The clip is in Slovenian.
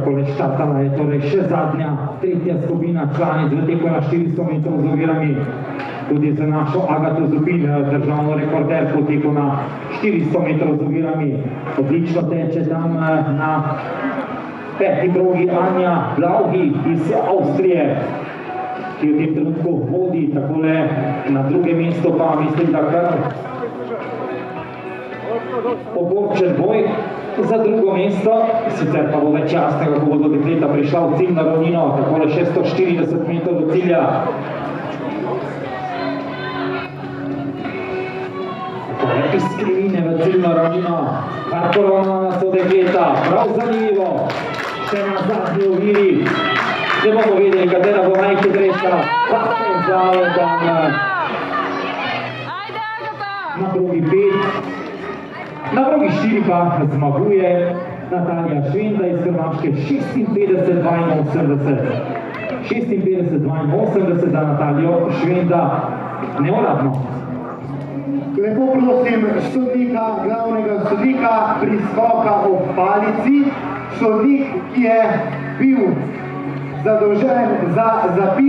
Takole štartala je torej še zadnja, tretja skupina članic v teku na 400 metrov z ovirami. Tudi za našo Agato Zupin, državno rekorderko v teku na 400 metrov z ovirami. Odlično teče tam na peti progi Anja Laugi iz Avstrije, ki v tem trenutku vodi, takole na drugem mestu pa mislim, da kar ogorčen boj za drugo mesto, sicer pa bo več jasnega, ko bodo dekleta prišla v ciljno ravnino, takole 640 metrov do cilja. Takole iz krivine v ciljno ravnino, kar poravnana so dekleta, prav zanimivo, še na zadnji oviri. Ne bomo vedeli, katera bo najhitrejša, pa se je zdalo, da na progi 5. Na progi 4 pa zmaguje Natalija Švenda iz Hrvaške 56-82. 56-82 za Natalijo Švenda, neuradno. Lepo prosim sodnika, glavnega sodnika priskoka ob palici, sodnik, ki je bil zadolžen za zapis